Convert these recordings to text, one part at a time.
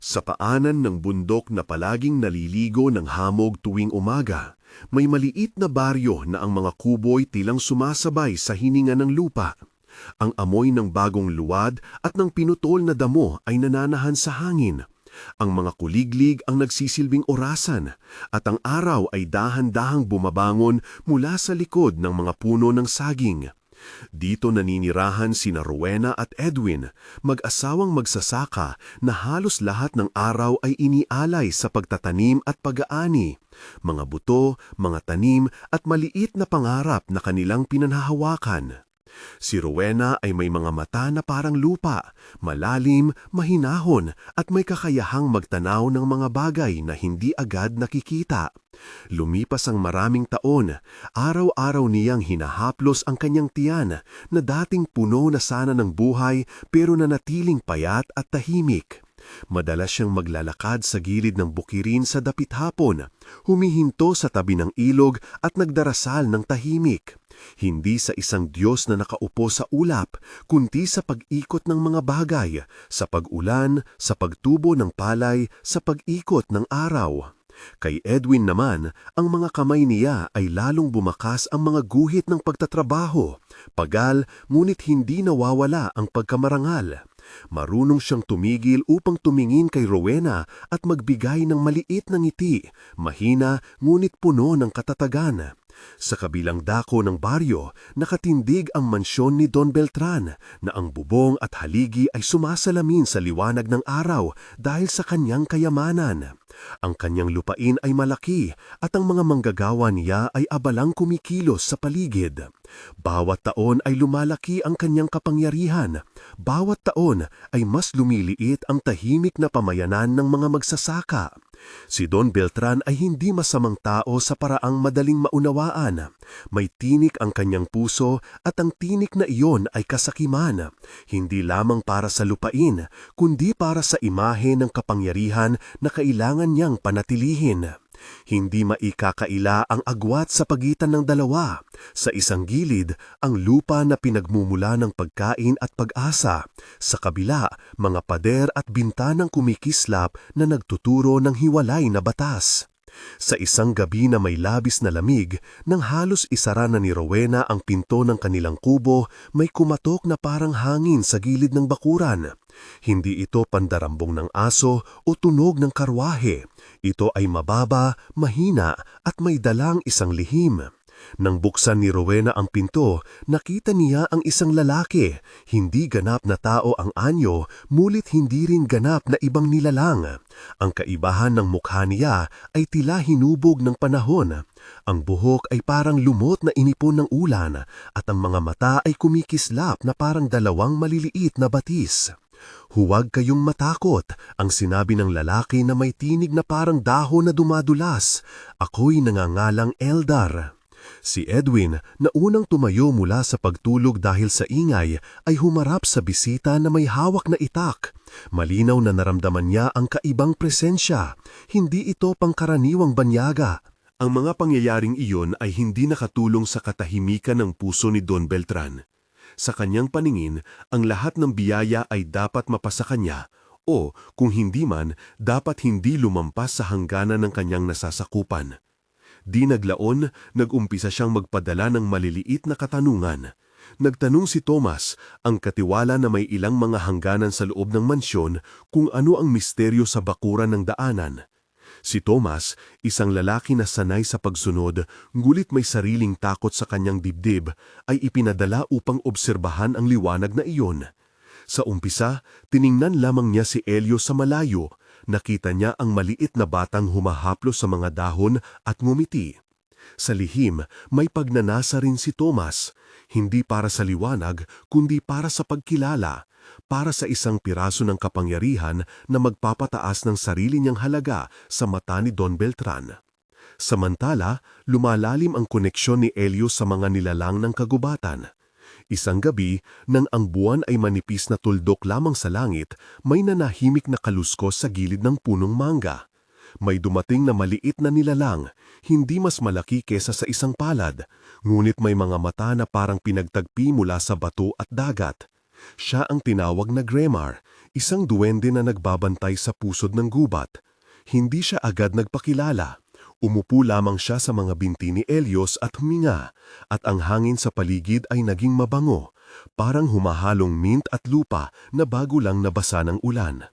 Sa paanan ng bundok na palaging naliligo ng hamog tuwing umaga, may maliit na baryo na ang mga kubo'y tilang sumasabay sa hininga ng lupa. Ang amoy ng bagong luwad at ng pinutol na damo ay nananahan sa hangin. Ang mga kuliglig ang nagsisilbing orasan at ang araw ay dahan-dahang bumabangon mula sa likod ng mga puno ng saging. Dito naninirahan sina Rowena at Edwin, mag-asawang magsasaka na halos lahat ng araw ay inialay sa pagtatanim at pag-aani. Mga buto, mga tanim at maliit na pangarap na kanilang pinanhahawakan. Si Rowena ay may mga mata na parang lupa, malalim, mahinahon at may kakayahang magtanaw ng mga bagay na hindi agad nakikita. Lumipas ang maraming taon, araw-araw niyang hinahaplos ang kanyang tiyan na dating puno na sana ng buhay pero nanatiling payat at tahimik. Madalas siyang maglalakad sa gilid ng bukirin sa dapit hapon, humihinto sa tabi ng ilog at nagdarasal ng tahimik. Hindi sa isang Diyos na nakaupo sa ulap, kundi sa pag-ikot ng mga bagay, sa pag-ulan, sa pagtubo ng palay, sa pag-ikot ng araw. Kay Edwin naman, ang mga kamay niya ay lalong bumakas ang mga guhit ng pagtatrabaho. Pagal, ngunit hindi nawawala ang pagkamarangal. Marunong siyang tumigil upang tumingin kay Rowena at magbigay ng maliit na ngiti, mahina ngunit puno ng katatagan. Sa kabilang dako ng baryo, nakatindig ang mansyon ni Don Beltran na ang bubong at haligi ay sumasalamin sa liwanag ng araw dahil sa kanyang kayamanan. Ang kanyang lupain ay malaki at ang mga manggagawa niya ay abalang kumikilos sa paligid. Bawat taon ay lumalaki ang kanyang kapangyarihan. Bawat taon ay mas lumiliit ang tahimik na pamayanan ng mga magsasaka. Si Don Beltran ay hindi masamang tao sa paraang madaling maunawaan. May tinik ang kanyang puso at ang tinik na iyon ay kasakiman. Hindi lamang para sa lupain, kundi para sa imahe ng kapangyarihan na kailangan niyang panatilihin. Hindi maikakaila ang agwat sa pagitan ng dalawa. Sa isang gilid, ang lupa na pinagmumula ng pagkain at pag-asa. Sa kabila, mga pader at bintanang kumikislap na nagtuturo ng hiwalay na batas. Sa isang gabi na may labis na lamig, nang halos isara na ni Rowena ang pinto ng kanilang kubo, may kumatok na parang hangin sa gilid ng bakuran. Hindi ito pandarambong ng aso o tunog ng karwahe. Ito ay mababa, mahina at may dalang isang lihim. Nang buksan ni Rowena ang pinto, nakita niya ang isang lalaki. Hindi ganap na tao ang anyo, mulit hindi rin ganap na ibang nilalang. Ang kaibahan ng mukha niya ay tila hinubog ng panahon. Ang buhok ay parang lumot na inipon ng ulan at ang mga mata ay kumikislap na parang dalawang maliliit na batis. "Huwag kayong matakot," ang sinabi ng lalaki na may tinig na parang dahon na dumadulas. "Ako'y nangangalang Eldar." Si Edwin, na unang tumayo mula sa pagtulog dahil sa ingay, ay humarap sa bisita na may hawak na itak. Malinaw na naramdaman niya ang kaibang presensya. Hindi ito pangkaraniwang banyaga. Ang mga pangyayaring iyon ay hindi nakatulong sa katahimikan ng puso ni Don Beltran. Sa kanyang paningin, ang lahat ng biyaya ay dapat mapasa kanya o, kung hindi man, dapat hindi lumampas sa hangganan ng kanyang nasasakupan. Di naglaon, nag-umpisa siyang magpadala ng maliliit na katanungan. Nagtanong si Thomas, ang katiwala na may ilang mga hangganan sa loob ng mansyon, kung ano ang misteryo sa bakuran ng daanan. Si Thomas, isang lalaki na sanay sa pagsunod, ngulit may sariling takot sa kanyang dibdib, ay ipinadala upang obserbahan ang liwanag na iyon. Sa umpisa, tiningnan lamang niya si Elio sa malayo. Nakita niya ang maliit na batang humahaplos sa mga dahon at ngumiti. Sa lihim, may pagnanasa rin si Thomas, hindi para sa liwanag, kundi para sa pagkilala, para sa isang piraso ng kapangyarihan na magpapataas ng sarili niyang halaga sa mata ni Don Beltran. Samantala, lumalalim ang koneksyon ni Elio sa mga nilalang ng kagubatan. Isang gabi, nang ang buwan ay manipis na tuldok lamang sa langit, may nanahimik na kaluskos sa gilid ng punong mangga. May dumating na maliit na nilalang, hindi mas malaki kesa sa isang palad, ngunit may mga mata na parang pinagtagpi mula sa bato at dagat. Siya ang tinawag na Gremar, isang duwende na nagbabantay sa pusod ng gubat. Hindi siya agad nagpakilala. Umupo lamang siya sa mga binti ni Helios at huminga, at ang hangin sa paligid ay naging mabango, parang humahalong mint at lupa na bago lang nabasa ng ulan.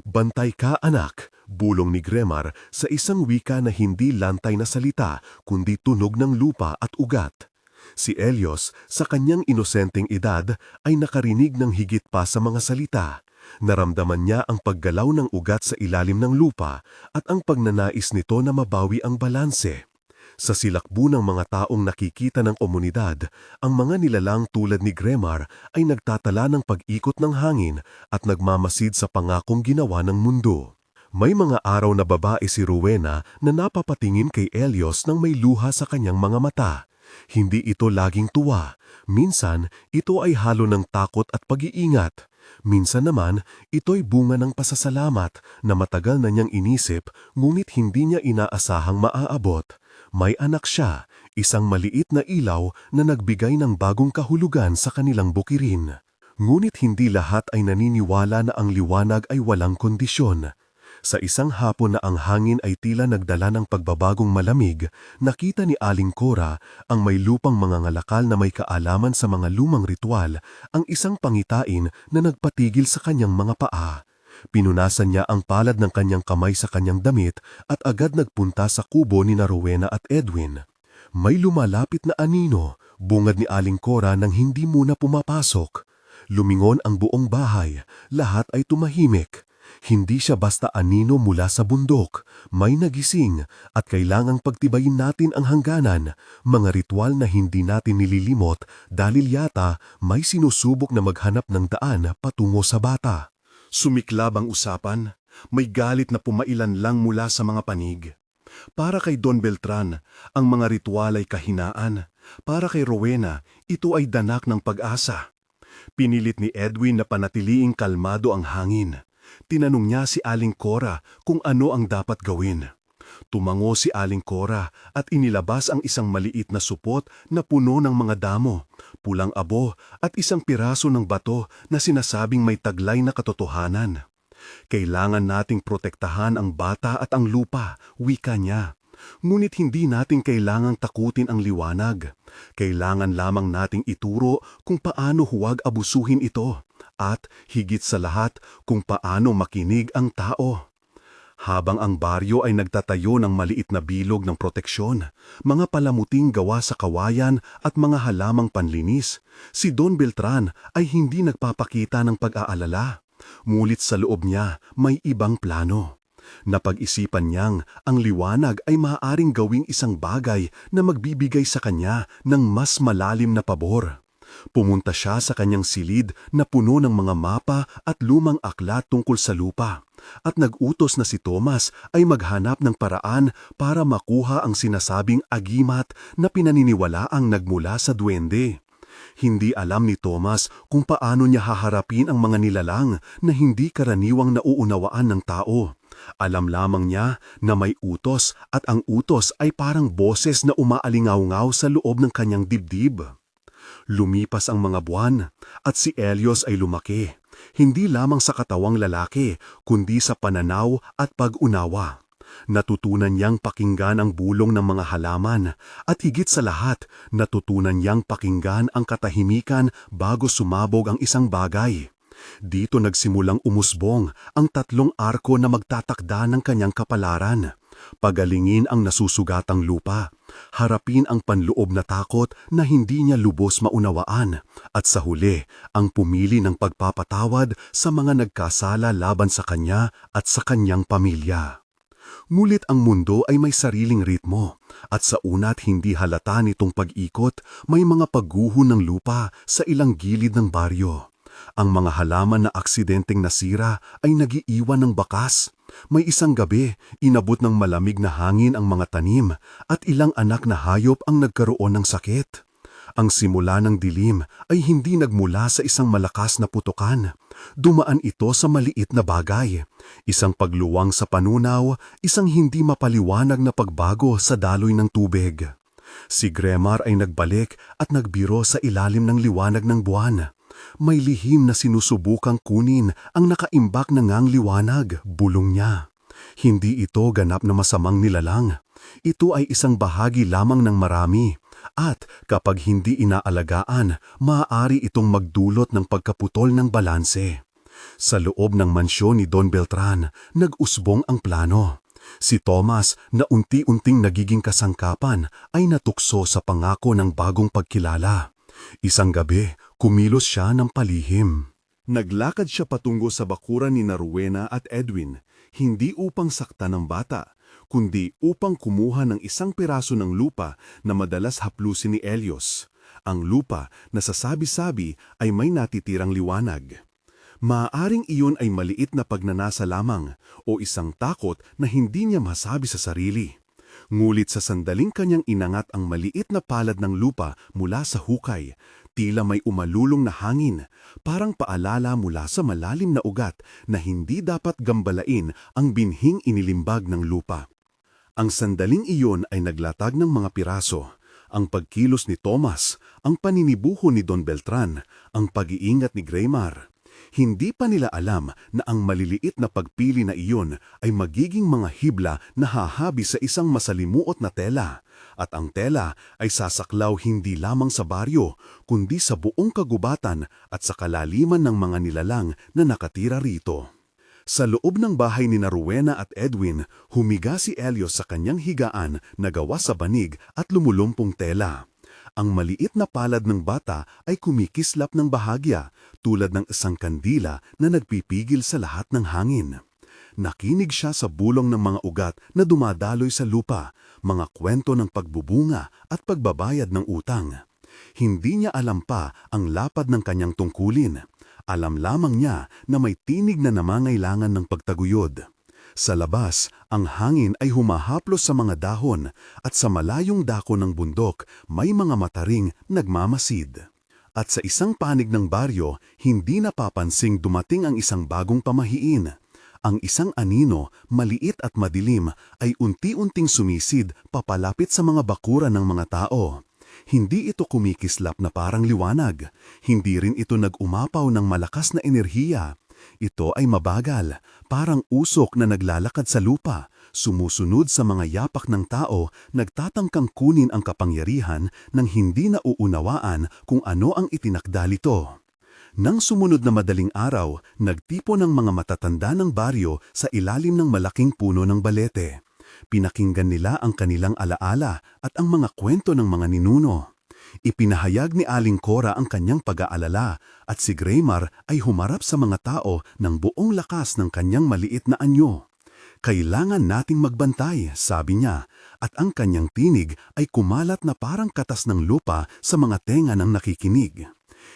"Bantay ka, anak," bulong ni Gremar sa isang wika na hindi lantay na salita kundi tunog ng lupa at ugat. Si Helios, sa kanyang inosenteng edad, ay nakarinig ng higit pa sa mga salita. Naramdaman niya ang paggalaw ng ugat sa ilalim ng lupa at ang pagnanais nito na mabawi ang balanse. Sa silakbo ng mga taong nakikita ng komunidad, ang mga nilalang tulad ni Gremar ay nagtatala ng pag-ikot ng hangin at nagmamasid sa pangakong ginawa ng mundo. May mga araw na babae si Rowena na napapatingin kay Helios nang may luha sa kanyang mga mata. Hindi ito laging tuwa. Minsan, ito ay halo ng takot at pag-iingat. Minsan naman, ito'y bunga ng pasasalamat na matagal na niyang inisip ngunit hindi niya inaasahang maaabot. May anak siya, isang maliit na ilaw na nagbigay ng bagong kahulugan sa kanilang bukirin. Ngunit hindi lahat ay naniniwala na ang liwanag ay walang kondisyon. Sa isang hapon na ang hangin ay tila nagdala ng pagbabagong malamig, nakita ni Aling Cora, ang may lupang mga ngalakal na may kaalaman sa mga lumang ritual, ang isang pangitain na nagpatigil sa kanyang mga paa. Pinunasan niya ang palad ng kanyang kamay sa kanyang damit at agad nagpunta sa kubo ni Rowena at Edwin. May lumalapit na anino, bungad ni Aling Cora nang hindi muna pumapasok. Lumingon ang buong bahay, lahat ay tumahimik. Hindi siya basta anino mula sa bundok, may nagising at kailangang pagtibayin natin ang hangganan, mga ritual na hindi natin nililimot dahil yata may sinusubok na maghanap ng daan patungo sa bata. Sumiklab ang usapan, may galit na pumailan lang mula sa mga panig. Para kay Don Beltran, ang mga ritual ay kahinaan. Para kay Rowena, ito ay danak ng pag-asa. Pinilit ni Edwin na panatiliing kalmado ang hangin. Tinanong niya si Aling Cora kung ano ang dapat gawin. Tumango si Aling Cora at inilabas ang isang maliit na supot na puno ng mga damo, pulang abo at isang piraso ng bato na sinasabing may taglay na katotohanan. Kailangan nating protektahan ang bata at ang lupa, wika niya. Ngunit hindi natin kailangang takutin ang liwanag. Kailangan lamang nating ituro kung paano huwag abusuhin ito. At, higit sa lahat, kung paano makinig ang tao. Habang ang baryo ay nagtatayo ng maliit na bilog ng proteksyon, mga palamuting gawa sa kawayan at mga halamang panlinis, si Don Beltran ay hindi nagpapakita ng pag-aalala. Ngunit sa loob niya, may ibang plano. Napag-isipan niyang ang liwanag ay maaaring gawing isang bagay na magbibigay sa kanya ng mas malalim na pabor. Pumunta siya sa kanyang silid na puno ng mga mapa at lumang aklat tungkol sa lupa, at nag-utos na si Thomas ay maghanap ng paraan para makuha ang sinasabing agimat na pinaniniwalaang nagmula sa duwende. Hindi alam ni Thomas kung paano niya haharapin ang mga nilalang na hindi karaniwang nauunawaan ng tao. Alam lamang niya na may utos at ang utos ay parang boses na umaalingaw-ngaw sa loob ng kanyang dibdib. Lumipas ang mga buwan at si Helios ay lumaki, hindi lamang sa katawang lalaki kundi sa pananaw at pag-unawa. Natutunan niyang pakinggan ang bulong ng mga halaman at higit sa lahat, natutunan niyang pakinggan ang katahimikan bago sumabog ang isang bagay. Dito nagsimulang umusbong ang 3 arko na magtatakda ng kanyang kapalaran. Pagalingin ang nasusugatang lupa, harapin ang panloob na takot na hindi niya lubos maunawaan, at sa huli, ang pumili ng pagpapatawad sa mga nagkasala laban sa kanya at sa kanyang pamilya. Ngunit ang mundo ay may sariling ritmo, at sa una't hindi halata nitong pag-ikot, may mga pagguho ng lupa sa ilang gilid ng baryo. Ang mga halaman na aksidenteng nasira ay nagiiwan ng bakas. May isang gabi, inabot ng malamig na hangin ang mga tanim at ilang anak na hayop ang nagkaroon ng sakit. Ang simula ng dilim ay hindi nagmula sa isang malakas na putukan. Dumaan ito sa maliit na bagay. Isang pagluwang sa panunaw, isang hindi mapaliwanag na pagbago sa daloy ng tubig. Si Gremar ay nagbalik at nagbiro sa ilalim ng liwanag ng buwan. May lihim na sinusubukang kunin ang nakaimbak na ngang liwanag, bulong niya. Hindi ito ganap na masamang nilalang. Ito ay isang bahagi lamang ng marami. At kapag hindi inaalagaan, maaari itong magdulot ng pagkaputol ng balanse. Sa loob ng mansyon ni Don Beltran, nag-usbong ang plano. Si Thomas na unti-unting nagiging kasangkapan ay natukso sa pangako ng bagong pagkilala. Isang gabi, kumilos siya ng palihim. Naglakad siya patungo sa bakuran ni Rowena at Edwin, hindi upang saktan ng bata, kundi upang kumuha ng isang piraso ng lupa na madalas haplusin ni Elios. Ang lupa na sa sabi-sabi ay may natitirang liwanag. Maaaring iyon ay maliit na pagnanasa lamang o isang takot na hindi niya masabi sa sarili. Ngulit sa sandaling kanyang inangat ang maliit na palad ng lupa mula sa hukay, tila may umalulong na hangin, parang paalala mula sa malalim na ugat na hindi dapat gambalain ang binhing inilimbag ng lupa. Ang sandaling iyon ay naglatag ng mga piraso, ang pagkilos ni Thomas, ang paninibuho ni Don Beltran, ang pag-iingat ni Greymar. Hindi pa nila alam na ang maliliit na pagpili na iyon ay magiging mga hibla na hahabi sa isang masalimuot na tela, at ang tela ay sasaklaw hindi lamang sa baryo, kundi sa buong kagubatan at sa kalaliman ng mga nilalang na nakatira rito. Sa loob ng bahay ni Rowena at Edwin, humiga si Elios sa kanyang higaan na gawa sa banig at lumulumpong tela. Ang maliit na palad ng bata ay kumikislap ng bahagya, tulad ng isang kandila na nagpipigil sa lahat ng hangin. Nakinig siya sa bulong ng mga ugat na dumadaloy sa lupa, mga kwento ng pagbubunga at pagbabayad ng utang. Hindi niya alam pa ang lapad ng kanyang tungkulin. Alam lamang niya na may tinig na namangailangan ng pagtaguyod. Sa labas, ang hangin ay humahaplos sa mga dahon at sa malayong dako ng bundok may mga mataring nagmamasid. At sa isang panig ng baryo, hindi napapansing dumating ang isang bagong pamahiin. Ang isang anino, maliit at madilim, ay unti-unting sumisid papalapit sa mga bakuran ng mga tao. Hindi ito kumikislap na parang liwanag. Hindi rin ito nag-umapaw ng malakas na enerhiya. Ito ay mabagal, parang usok na naglalakad sa lupa, sumusunod sa mga yapak ng tao, nagtatangkang kunin ang kapangyarihan nang hindi nauunawaan kung ano ang itinakda nito. Nang sumunod na madaling araw, nagtipo ng mga matatanda ng baryo sa ilalim ng malaking puno ng balete. Pinakinggan nila ang kanilang alaala at ang mga kwento ng mga ninuno. Ipinahayag ni Aling Cora ang kanyang pag-aalala at si Greymar ay humarap sa mga tao ng buong lakas ng kanyang maliit na anyo. Kailangan nating magbantay, sabi niya, at ang kanyang tinig ay kumalat na parang katas ng lupa sa mga tenga ng nakikinig.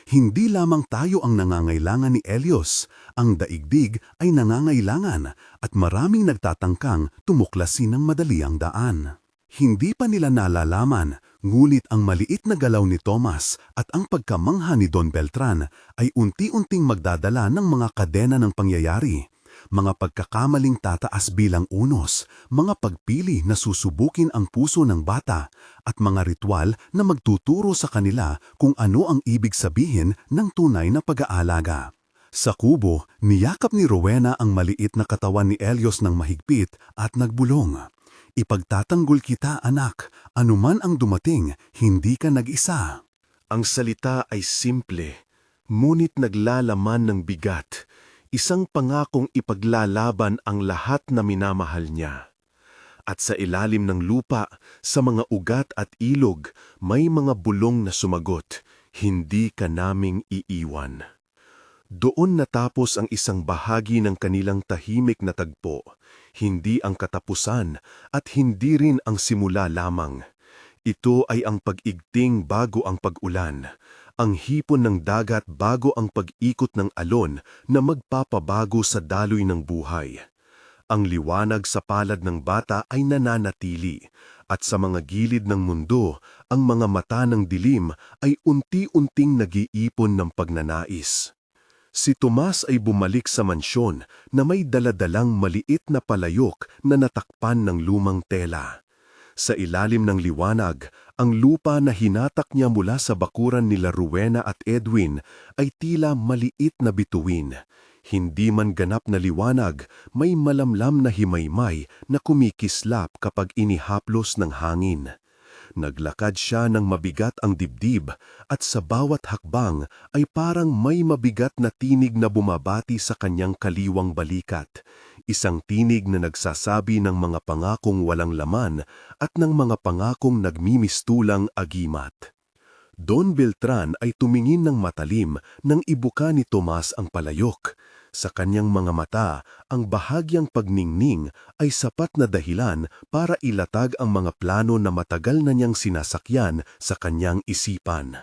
Hindi lamang tayo ang nangangailangan ni Elios, ang daigdig ay nangangailangan at maraming nagtatangkang tumuklasin ng madali ang daan. Hindi pa nila nalalaman, ngunit ang maliit na galaw ni Thomas at ang pagkamangha ni Don Beltran ay unti-unting magdadala ng mga kadena ng pangyayari. Mga pagkakamaling tataas bilang unos, mga pagpili na susubukin ang puso ng bata, at mga ritual na magtuturo sa kanila kung ano ang ibig sabihin ng tunay na pag-aalaga. Sa kubo, niyakap ni Rowena ang maliit na katawan ni Elios ng mahigpit at nagbulong. Ipagtatanggol kita, anak, anuman ang dumating, hindi ka nag-isa. Ang salita ay simple, ngunit naglalaman ng bigat. Isang pangakong ipaglalaban ang lahat na minamahal niya. At sa ilalim ng lupa, sa mga ugat at ilog, may mga bulong na sumagot, hindi ka naming iiwan. Doon natapos ang isang bahagi ng kanilang tahimik na tagpo, hindi ang katapusan at hindi rin ang simula lamang. Ito ay ang pag-igting bago ang pag-ulan, ang hipon ng dagat bago ang pag-ikot ng alon na magpapabago sa daloy ng buhay. Ang liwanag sa palad ng bata ay nananatili, at sa mga gilid ng mundo, ang mga mata ng dilim ay unti-unting nag-iipon ng pagnanais. Si Tomas ay bumalik sa mansyon na may daladalang maliit na palayok na natakpan ng lumang tela. Sa ilalim ng liwanag, Ang lupa na hinatak niya mula sa bakuran nila Rowena at Edwin ay tila maliit na bituin. Hindi man ganap na liwanag, may malamlam na himaymay na kumikislap kapag inihaplos ng hangin. Naglakad siya ng mabigat ang dibdib at sa bawat hakbang ay parang may mabigat na tinig na bumabati sa kanyang kaliwang balikat. Isang tinig na nagsasabi ng mga pangakong walang laman at ng mga pangakong nagmimistulang agimat. Don Beltran ay tumingin ng matalim nang ibuka ni Tomas ang palayok. Sa kanyang mga mata, ang bahagyang pagningning ay sapat na dahilan para ilatag ang mga plano na matagal na niyang sinasakyan sa kanyang isipan.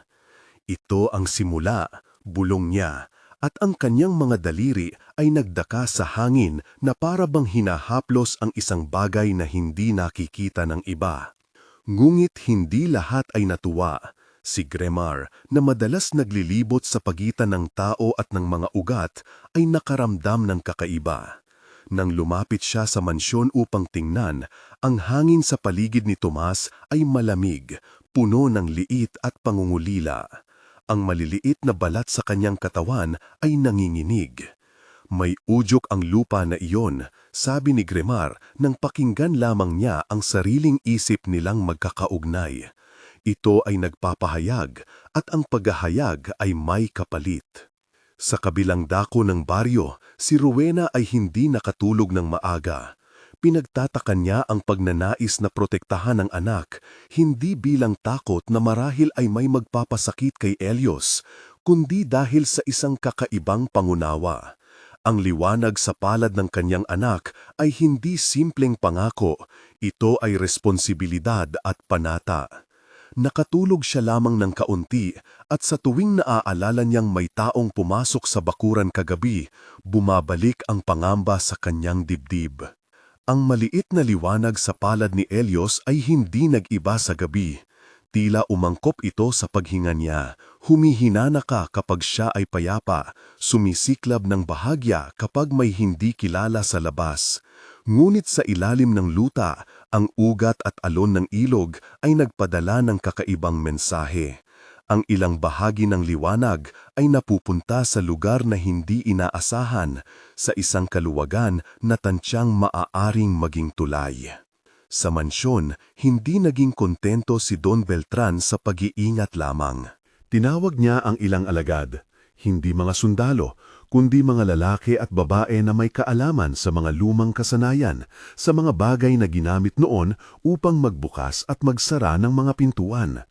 Ito ang simula, bulong niya, at ang kanyang mga daliri ay nagdaka sa hangin na para bang hinahaplos ang isang bagay na hindi nakikita ng iba. Ngunit hindi lahat ay natuwa. Si Gremar, na madalas naglilibot sa pagitan ng tao at ng mga ugat, ay nakaramdam ng kakaiba. Nang lumapit siya sa mansyon upang tingnan, ang hangin sa paligid ni Tomas ay malamig, puno ng liit at pangungulila. Ang maliliit na balat sa kanyang katawan ay nanginginig. May udyok ang lupa na iyon, sabi ni Gremar nang pakinggan lamang niya ang sariling isip nilang magkakaugnay. Ito ay nagpapahayag at ang paghahayag ay may kapalit. Sa kabilang dako ng baryo, si Rowena ay hindi nakatulog ng maaga. Pinagtataka niya ang pagnanais na protektahan ng anak, hindi bilang takot na marahil ay may magpapasakit kay Elios, kundi dahil sa isang kakaibang pangunawa. Ang liwanag sa palad ng kanyang anak ay hindi simpleng pangako, ito ay responsibilidad at panata. Nakatulog siya lamang ng kaunti at sa tuwing naaalala niyang may taong pumasok sa bakuran kagabi, bumabalik ang pangamba sa kanyang dibdib. Ang maliit na liwanag sa palad ni Elios ay hindi nag-iba sa gabi. Tila umangkop ito sa paghinga niya, humihinanaka kapag siya ay payapa, sumisiklab ng bahagya kapag may hindi kilala sa labas. Ngunit sa ilalim ng luta, ang ugat at alon ng ilog ay nagpadala ng kakaibang mensahe. Ang ilang bahagi ng liwanag ay napupunta sa lugar na hindi inaasahan, sa isang kaluwagan na tantyang maaaring maging tulay. Sa mansyon, hindi naging kontento si Don Beltran sa pag-iingat lamang. Tinawag niya ang ilang alagad, hindi mga sundalo, kundi mga lalaki at babae na may kaalaman sa mga lumang kasanayan, sa mga bagay na ginamit noon upang magbukas at magsara ng mga pintuan.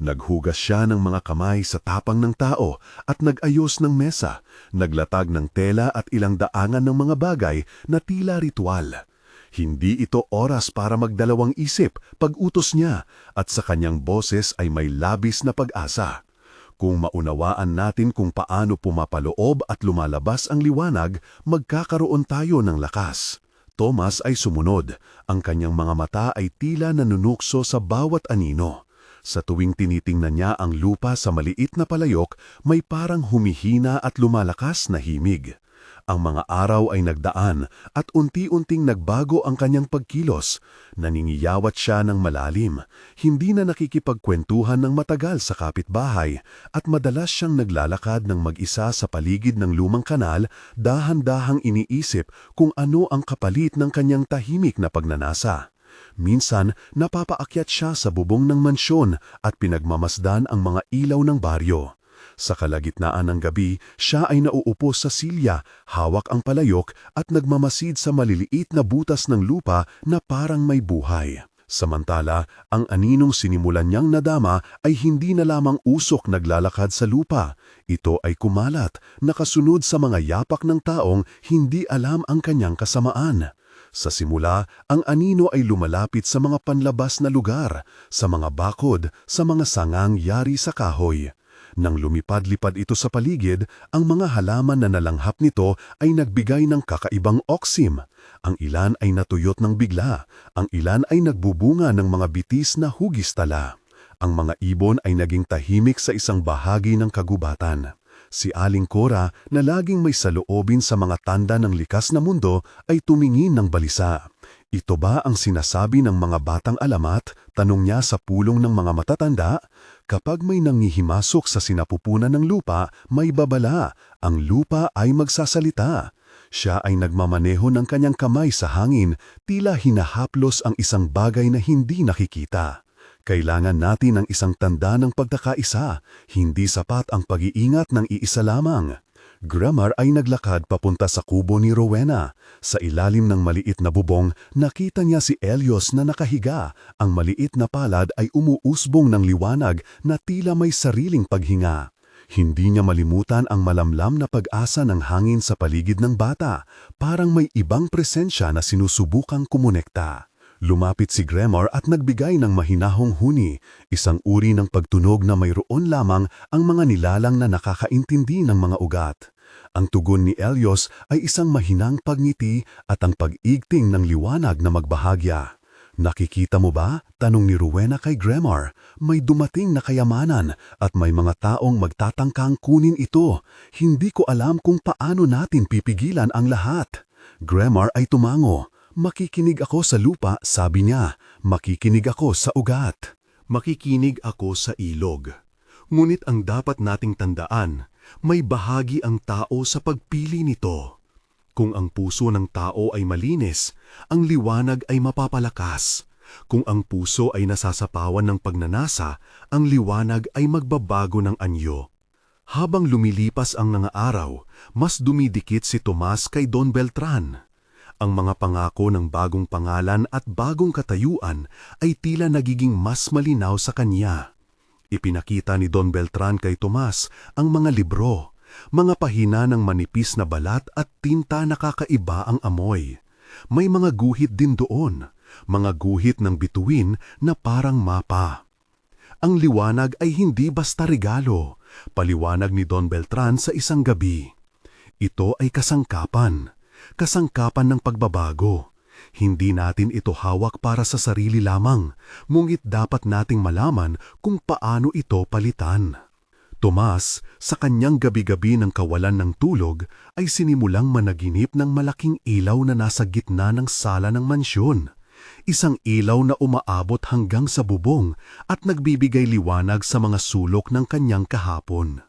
Naghugas siya ng mga kamay sa tapang ng tao at nag-ayos ng mesa, naglatag ng tela at ilang daangan ng mga bagay na tila ritual. Hindi ito oras para magdalawang isip pag-utos niya at sa kanyang boses ay may labis na pag-asa. Kung maunawaan natin kung paano pumapaloob at lumalabas ang liwanag, magkakaroon tayo ng lakas. Tomas ay sumunod. Ang kanyang mga mata ay tila nanunukso sa bawat anino. Sa tuwing tinitingnan niya ang lupa sa maliit na palayok, may parang humihina at lumalakas na himig. Ang mga araw ay nagdaan at unti-unting nagbago ang kanyang pagkilos. Naningiyawat siya ng malalim, hindi na nakikipagkwentuhan ng matagal sa kapitbahay at madalas siyang naglalakad ng mag-isa sa paligid ng lumang kanal, dahan-dahang iniisip kung ano ang kapalit ng kanyang tahimik na pagnanasa. Minsan, napapaakyat siya sa bubong ng mansyon at pinagmamasdan ang mga ilaw ng baryo. Sa kalagitnaan ng gabi, siya ay nauupo sa silya, hawak ang palayok at nagmamasid sa maliliit na butas ng lupa na parang may buhay. Samantala, ang aninong sinimulan niyang nadama ay hindi na lamang usok naglalakad sa lupa. Ito ay kumalat, nakasunod sa mga yapak ng taong hindi alam ang kanyang kasamaan. Sa simula, ang anino ay lumalapit sa mga panlabas na lugar, sa mga bakod, sa mga sangang yari sa kahoy. Nang lumipad-lipad ito sa paligid, ang mga halaman na nalanghap nito ay nagbigay ng kakaibang oksim. Ang ilan ay natuyot ng bigla, ang ilan ay nagbubunga ng mga bitis na hugis tala. Ang mga ibon ay naging tahimik sa isang bahagi ng kagubatan. Si Aling Cora, na laging may saloobin sa mga tanda ng likas na mundo, ay tumingin ng balisa. Ito ba ang sinasabi ng mga batang alamat? Tanong niya sa pulong ng mga matatanda. Kapag may nangihimasok sa sinapupunan ng lupa, may babala. Ang lupa ay magsasalita. Siya ay nagmamaneho ng kanyang kamay sa hangin, tila hinahaplos ang isang bagay na hindi nakikita. Kailangan natin ng isang tanda ng pagkakaisa, hindi sapat ang pag-iingat ng iisa lamang. Gremar ay naglakad papunta sa kubo ni Rowena. Sa ilalim ng maliit na bubong, nakita niya si Elios na nakahiga. Ang maliit na palad ay umuusbong ng liwanag na tila may sariling paghinga. Hindi niya malimutan ang malamlam na pag-asa ng hangin sa paligid ng bata, parang may ibang presensya na sinusubukang kumonekta. Lumapit si Gremar at nagbigay ng mahinahong huni, isang uri ng pagtunog na mayroon lamang ang mga nilalang na nakakaintindi ng mga ugat. Ang tugon ni Elios ay isang mahinang pagngiti at ang pag-igting ng liwanag na magbahagya. Nakikita mo ba? Tanong ni Rowena kay Gremar. May dumating na kayamanan at may mga taong magtatangkang kunin ito. Hindi ko alam kung paano natin pipigilan ang lahat. Gremar ay tumango. Makikinig ako sa lupa, sabi niya. Makikinig ako sa ugat. Makikinig ako sa ilog. Ngunit ang dapat nating tandaan, may bahagi ang tao sa pagpili nito. Kung ang puso ng tao ay malinis, ang liwanag ay mapapalakas. Kung ang puso ay nasasapawan ng pagnanasa, ang liwanag ay magbabago ng anyo. Habang lumilipas ang mga araw, mas dumidikit si Tomas kay Don Beltran. Ang mga pangako ng bagong pangalan at bagong katayuan ay tila nagiging mas malinaw sa kanya. Ipinakita ni Don Beltran kay Tomas ang mga libro, mga pahina ng manipis na balat at tinta na kakaiba ang amoy. May mga guhit din doon, mga guhit ng bituin na parang mapa. Ang liwanag ay hindi basta regalo, paliwanag ni Don Beltran sa isang gabi. Ito ay kasangkapan ng pagbabago. Hindi natin ito hawak para sa sarili lamang, ngunit dapat nating malaman kung paano ito palitan. Tomas, sa kanyang gabi-gabi ng kawalan ng tulog, ay sinimulang managinip ng malaking ilaw na nasa gitna ng sala ng mansyon. Isang ilaw na umaabot hanggang sa bubong at nagbibigay liwanag sa mga sulok ng kanyang kahapon.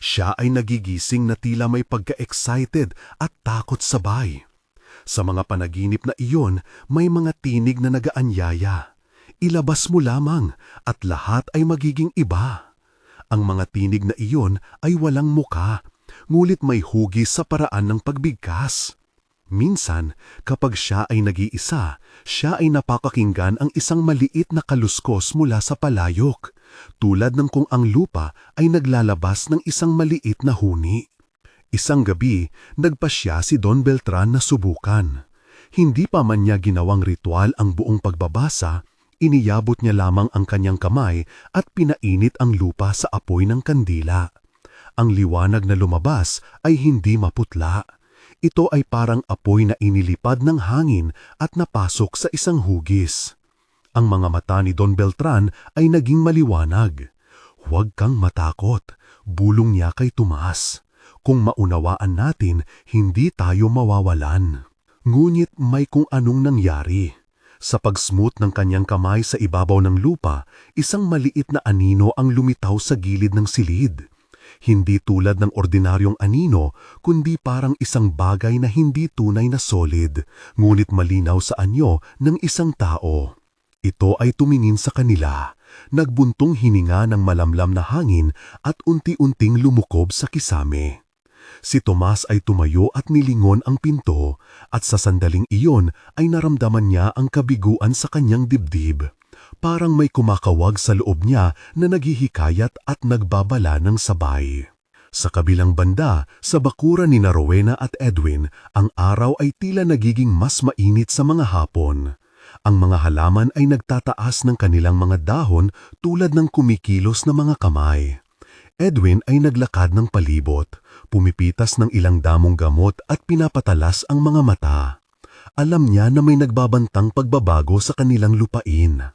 Siya ay nagigising na tila may pagka-excited at takot sabay. Sa mga panaginip na iyon, may mga tinig na nagaanyaya. Ilabas mo lamang at lahat ay magiging iba. Ang mga tinig na iyon ay walang muka, ngulit may hugis sa paraan ng pagbigkas. Minsan, kapag siya ay nag-iisa, siya ay napakakinggan ang isang maliit na kaluskos mula sa palayok, tulad ng kung ang lupa ay naglalabas ng isang maliit na huni. Isang gabi, nagpasya si Don Beltran na subukan. Hindi pa man niya ginawang ritual ang buong pagbabasa, iniyabot niya lamang ang kanyang kamay at pinainit ang lupa sa apoy ng kandila. Ang liwanag na lumabas ay hindi maputla. Ito ay parang apoy na inilipad ng hangin at napasok sa isang hugis. Ang mga mata ni Don Beltran ay naging maliwanag. "Huwag kang matakot," bulong niya kay Tomas. "Kung maunawaan natin, hindi tayo mawawalan." Ngunit may kung anong nangyari. Sa pag-smooth ng kanyang kamay sa ibabaw ng lupa, isang maliit na anino ang lumitaw sa gilid ng silid. Hindi tulad ng ordinaryong anino, kundi parang isang bagay na hindi tunay na solid, ngunit malinaw sa anyo ng isang tao. Ito ay tumingin sa kanila, nagbuntong hininga ng malamlam na hangin at unti-unting lumukob sa kisame. Si Tomas ay tumayo at nilingon ang pinto at sa sandaling iyon ay naramdaman niya ang kabiguan sa kanyang dibdib. Parang may kumakawag sa loob niya na naghihikayat at nagbabala ng sabay. Sa kabilang banda, sa bakuran ni Rowena at Edwin, ang araw ay tila nagiging mas mainit sa mga hapon. Ang mga halaman ay nagtataas ng kanilang mga dahon tulad ng kumikilos na mga kamay. Edwin ay naglakad ng palibot, pumipitas ng ilang damong gamot at pinapatalas ang mga mata. Alam niya na may nagbabantang pagbabago sa kanilang lupain.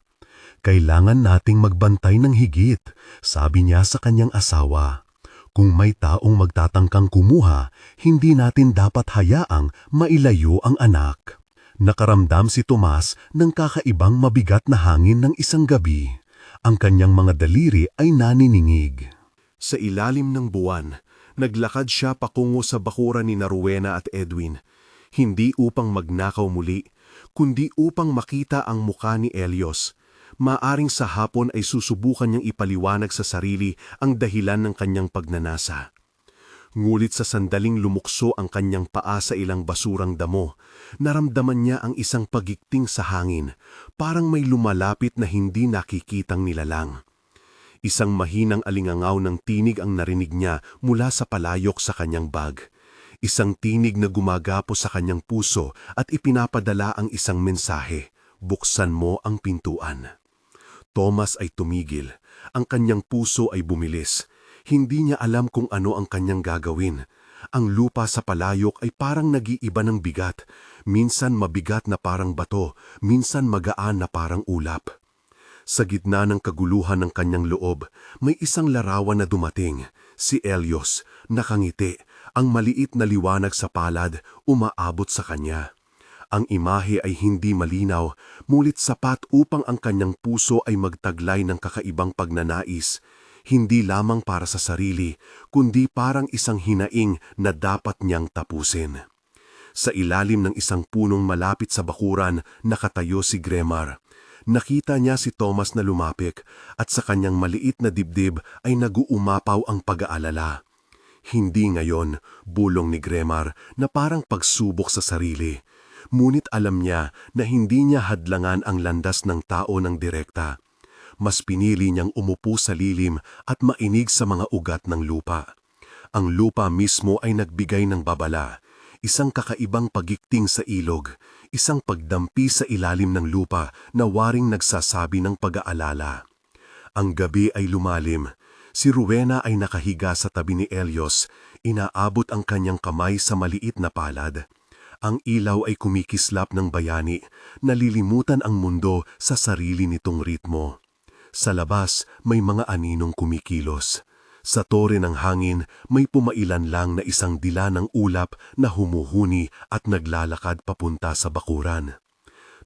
"Kailangan nating magbantay ng higit," sabi niya sa kanyang asawa. "Kung may taong magtatangkang kumuha, hindi natin dapat hayaang mailayo ang anak." Nakaramdam si Tomas ng kakaibang mabigat na hangin ng isang gabi. Ang kanyang mga daliri ay naniningig. Sa ilalim ng buwan, naglakad siya patungo sa bakuran ni Rowena at Edwin, hindi upang magnakaw muli, kundi upang makita ang muka ni Elios. Maaring sa hapon ay susubukan niyang ipaliwanag sa sarili ang dahilan ng kanyang pagnanasa. Ngulit sa sandaling lumukso ang kanyang paa sa ilang basurang damo, naramdaman niya ang isang pagigting sa hangin, parang may lumalapit na hindi nakikitang nilalang. Isang mahinang alingangaw ng tinig ang narinig niya mula sa palayok sa kanyang bag. Isang tinig na gumagapo sa kanyang puso at ipinapadala ang isang mensahe, "Buksan mo ang pintuan." Thomas ay tumigil. Ang kanyang puso ay bumilis. Hindi niya alam kung ano ang kanyang gagawin. Ang lupa sa palayok ay parang nag-iiba ng bigat. Minsan mabigat na parang bato, minsan magaan na parang ulap. Sa gitna ng kaguluhan ng kanyang loob, may isang larawan na dumating. Si Elios, nakangiti, ang maliit na liwanag sa palad, umaabot sa kanya. Ang imahe ay hindi malinaw, mulit sapat upang ang kanyang puso ay magtaglay ng kakaibang pagnanais. Hindi lamang para sa sarili, kundi parang isang hinaing na dapat niyang tapusin. Sa ilalim ng isang punong malapit sa bakuran, nakatayo si Gremar. Nakita niya si Thomas na lumapik at sa kanyang maliit na dibdib ay naguumapaw ang pag-aalala. Hindi ngayon, bulong ni Gremar na parang pagsubok sa sarili. Ngunit alam niya na hindi niya hadlangan ang landas ng tao ng direkta. Mas pinili niyang umupo sa lilim at mainig sa mga ugat ng lupa. Ang lupa mismo ay nagbigay ng babala, isang kakaibang pagigting sa ilog, isang pagdampi sa ilalim ng lupa na waring nagsasabi ng pag-aalala. Ang gabi ay lumalim. Si Rowena ay nakahiga sa tabi ni Elios, inaabot ang kanyang kamay sa maliit na palad. Ang ilaw ay kumikislap ng bayani, nalilimutan ang mundo sa sarili nitong ritmo. Sa labas, may mga aninong kumikilos. Sa tore ng hangin, may pumailan lang na isang dila ng ulap na humuhuni at naglalakad papunta sa bakuran.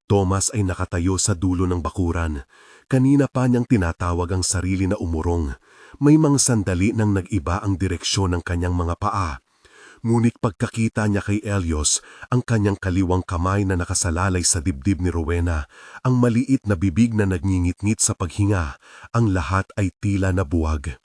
Thomas ay nakatayo sa dulo ng bakuran. Kanina pa niyang tinatawag ang sarili na umurong. May mga sandali nang nag-iba ang direksyon ng kanyang mga paa. Ngunit pagkakita niya kay Elios, ang kanyang kaliwang kamay na nakasalalay sa dibdib ni Rowena, ang maliit na bibig na nagngingit-ngit sa paghinga, ang lahat ay tila nabuwag.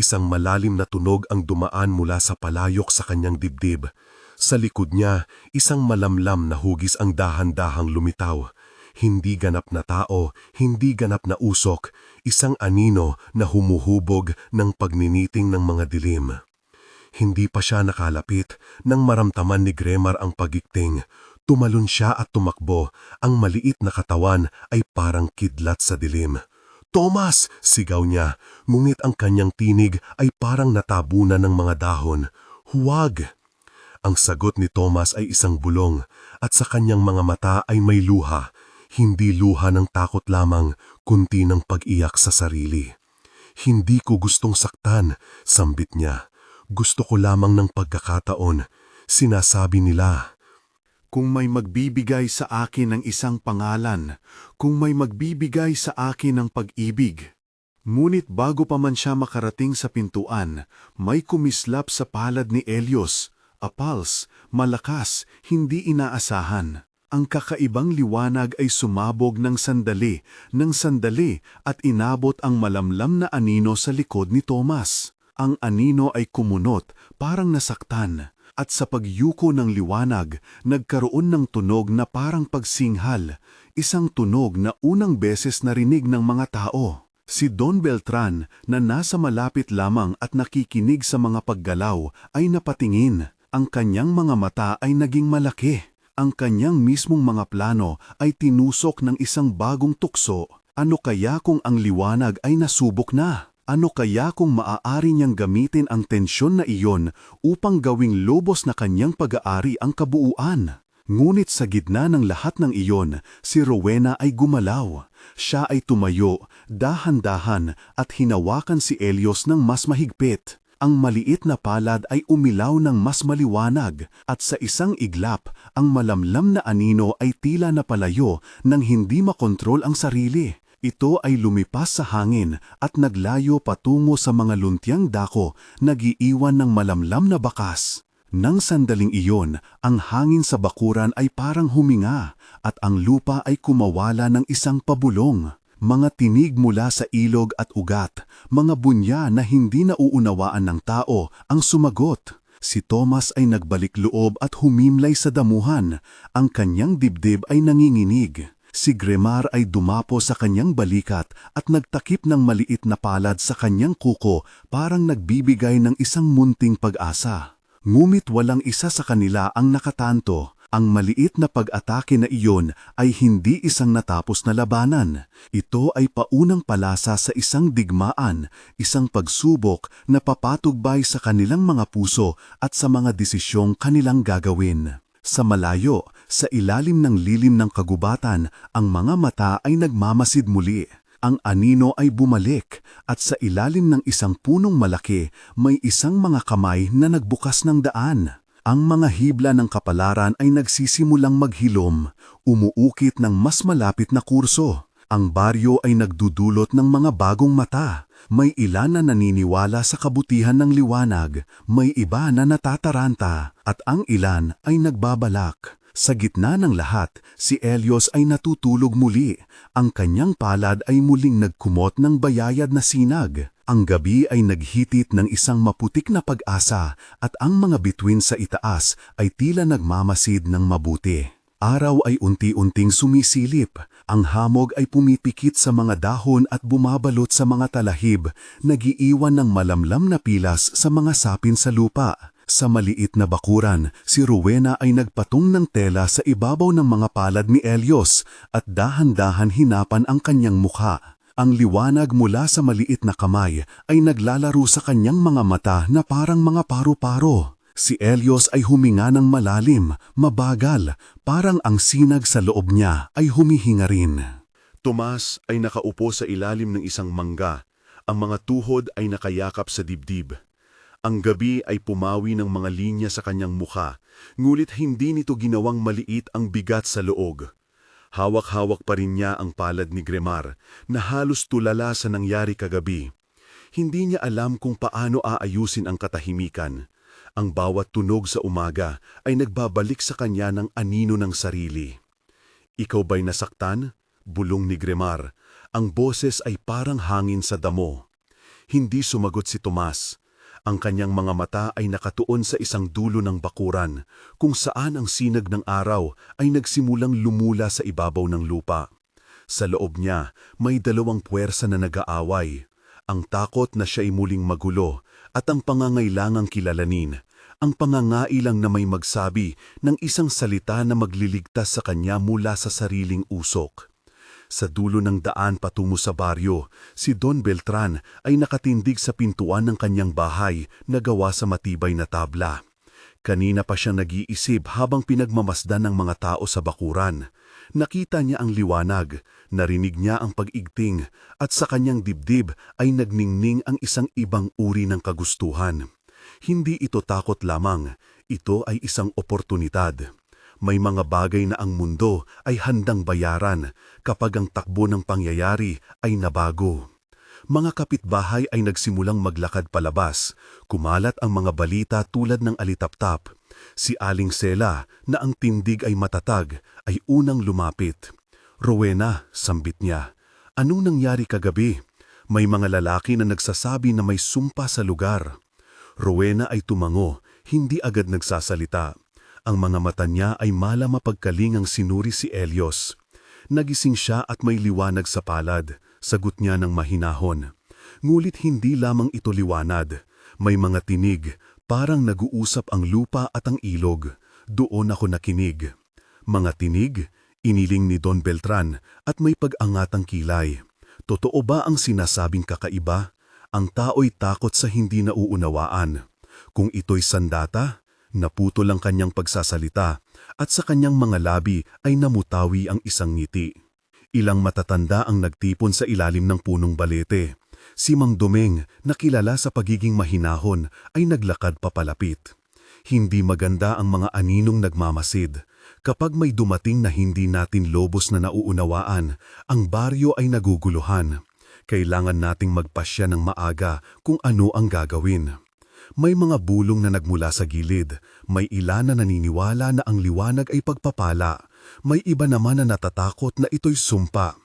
Isang malalim na tunog ang dumaan mula sa palayok sa kanyang dibdib. Sa likod niya, isang malamlam na hugis ang dahan-dahang lumitaw. Hindi ganap na tao, hindi ganap na usok, isang anino na humuhubog ng pagniniting ng mga dilim. Hindi pa siya nakalapit nang maramtaman ni Gremar ang pagigting. Tumalon siya at tumakbo. Ang maliit na katawan ay parang kidlat sa dilim. "Thomas!" sigaw niya, ngunit ang kanyang tinig ay parang natabunan ng mga dahon. "Huwag!" Ang sagot ni Thomas ay isang bulong at sa kanyang mga mata ay may luha. Hindi luha ng takot lamang, kundi ng pag-iyak sa sarili. "Hindi ko gustong saktan," sambit niya. "Gusto ko lamang ng pagkakataon," sinasabi nila. Kung may magbibigay sa akin ng isang pangalan, kung may magbibigay sa akin ng pag-ibig. Ngunit bago pa man siya makarating sa pintuan, may kumislap sa palad ni Elios. Apals, malakas, hindi inaasahan. Ang kakaibang liwanag ay sumabog ng sandali at inabot ang malamlam na anino sa likod ni Thomas. Ang anino ay kumunot, parang nasaktan, at sa pagyuko ng liwanag, nagkaroon ng tunog na parang pagsinghal, isang tunog na unang beses narinig ng mga tao. Si Don Beltran, na nasa malapit lamang at nakikinig sa mga paggalaw, ay napatingin. Ang kanyang mga mata ay naging malaki. Ang kanyang mismong mga plano ay tinusok ng isang bagong tukso. Ano kaya kung ang liwanag ay nasubok na? Ano kaya kung maaari niyang gamitin ang tensyon na iyon upang gawing lubos na kanyang pag-aari ang kabuuan? Ngunit sa gitna ng lahat ng iyon, si Rowena ay gumalaw. Siya ay tumayo, dahan-dahan at hinawakan si Elios ng mas mahigpit. ang maliit na palad ay umilaw ng mas maliwanag at sa isang iglap, ang malamlam na anino ay tila napalayo nang hindi makontrol ang sarili. Ito ay lumipas sa hangin at naglayo patungo sa mga luntiang dako, nag-iiwan ng malamlam na bakas. Nang sandaling iyon, ang hangin sa bakuran ay parang huminga at ang lupa ay kumawala ng isang pabulong. Mga tinig mula sa ilog at ugat, mga bunya na hindi nauunawaan ng tao ang sumagot. Si Thomas ay nagbalik loob at humimlay sa damuhan. Ang kanyang dibdib ay nanginginig. Si Gremar ay dumapo sa kanyang balikat at nagtakip ng maliit na palad sa kanyang kuko, parang nagbibigay ng isang munting pag-asa. Ngumit walang isa sa kanila ang nakatanto. Ang maliit na pag-atake na iyon ay hindi isang natapos na labanan. Ito ay paunang palasa sa isang digmaan, isang pagsubok na papatugbay sa kanilang mga puso at sa mga desisyong kanilang gagawin. Sa malayo, sa ilalim ng lilim ng kagubatan, ang mga mata ay nagmamasid muli. Ang anino ay bumalik at sa ilalim ng isang punong malaki, may isang mga kamay na nagbukas ng daan. Ang mga hibla ng kapalaran ay nagsisimulang maghilom, umuukit ng mas malapit na kurso. Ang baryo ay nagdudulot ng mga bagong mata. May ilan na naniniwala sa kabutihan ng liwanag, may iba na natataranta, at ang ilan ay nagbabalak. Sa gitna ng lahat, si Helios ay natutulog muli. Ang kanyang palad ay muling nagkumot ng bayayad na sinag. Ang gabi ay naghitit ng isang maputik na pag-asa at ang mga bituin sa itaas ay tila nagmamasid ng mabuti. Araw ay unti-unting sumisilip. Ang hamog ay pumipikit sa mga dahon at bumabalot sa mga talahib, nag-iiwan ng malamlam na pilas sa mga sapin sa lupa. Sa maliit na bakuran, si Rowena ay nagpatong ng tela sa ibabaw ng mga palad ni Helios at dahan-dahan hinapan ang kanyang mukha. Ang liwanag mula sa maliit na kamay ay naglalaro sa kanyang mga mata na parang mga paru-paro. Si Helios ay huminga ng malalim, mabagal, parang ang sinag sa loob niya ay humihinga rin. Tomas ay nakaupo sa ilalim ng isang mangga. Ang mga tuhod ay nakayakap sa dibdib. Ang gabi ay pumawi ng mga linya sa kanyang mukha, ngulit hindi nito ginawang maliit ang bigat sa loog. Hawak-hawak pa rin niya ang palad ni Gremar na halos tulala sa nangyari kagabi. Hindi niya alam kung paano aayusin ang katahimikan. Ang bawat tunog sa umaga ay nagbabalik sa kanya ng anino ng sarili. Ikaw ba'y nasaktan? Bulong ni Gremar. Ang boses ay parang hangin sa damo. Hindi sumagot si Tomas. Ang kanyang mga mata ay nakatuon sa isang dulo ng bakuran, kung saan ang sinag ng araw ay nagsimulang lumula sa ibabaw ng lupa. Sa loob niya, may dalawang puwersa na nag-aaway. Ang takot na siya'y muling magulo at ang pangangailangang kilalanin. Ang pangangailang na may magsabi ng isang salita na magliligtas sa kanya mula sa sariling usok. Sa dulo ng daan patungo sa baryo, si Don Beltran ay nakatindig sa pintuan ng kanyang bahay na gawa sa matibay na tabla. Kanina pa siya nag-iisip habang pinagmamasdan ng mga tao sa bakuran. Nakita niya ang liwanag, narinig niya ang pag-igting, at sa kanyang dibdib ay nagningning ang isang ibang uri ng kagustuhan. Hindi ito takot lamang, ito ay isang oportunidad. May mga bagay na ang mundo ay handang bayaran kapag ang takbo ng pangyayari ay nabago. Mga kapitbahay ay nagsimulang maglakad palabas. Kumalat ang mga balita tulad ng alitaptap. Si Aling Sela, na ang tindig ay matatag, ay unang lumapit. Rowena, sambit niya. Anong nangyari kagabi? May mga lalaki na nagsasabi na may sumpa sa lugar. Rowena ay tumango, hindi agad nagsasalita. Ang mga mata niya ay mapagkalingang sinuri si Helios. Nagising siya at may liwanag sa palad, sagot niya ng mahinahon. Ngulit hindi lamang ito liwanag. May mga tinig, parang nag-uusap ang lupa at ang ilog. Doon ako nakinig. Mga tinig, iniling ni Don Beltran at may pag-angatang kilay. Totoo ba ang sinasabing kakaiba? Ang tao'y takot sa hindi nauunawaan. Kung ito'y sandata, naputol ang kanyang pagsasalita at sa kanyang mga labi ay namutawi ang isang ngiti. Ilang matatanda ang nagtipon sa ilalim ng punong balete. Si Mang Domeng, na kilala sa pagiging mahinahon, ay naglakad papalapit. Hindi maganda ang mga aninong nagmamasid. Kapag may dumating na hindi natin lobos na nauunawaan, ang baryo ay naguguluhan. Kailangan nating magpasya ng maaga kung ano ang gagawin. May mga bulong na nagmula sa gilid, may ilan na naniniwala na ang liwanag ay pagpapala, may iba naman na natatakot na ito'y sumpa.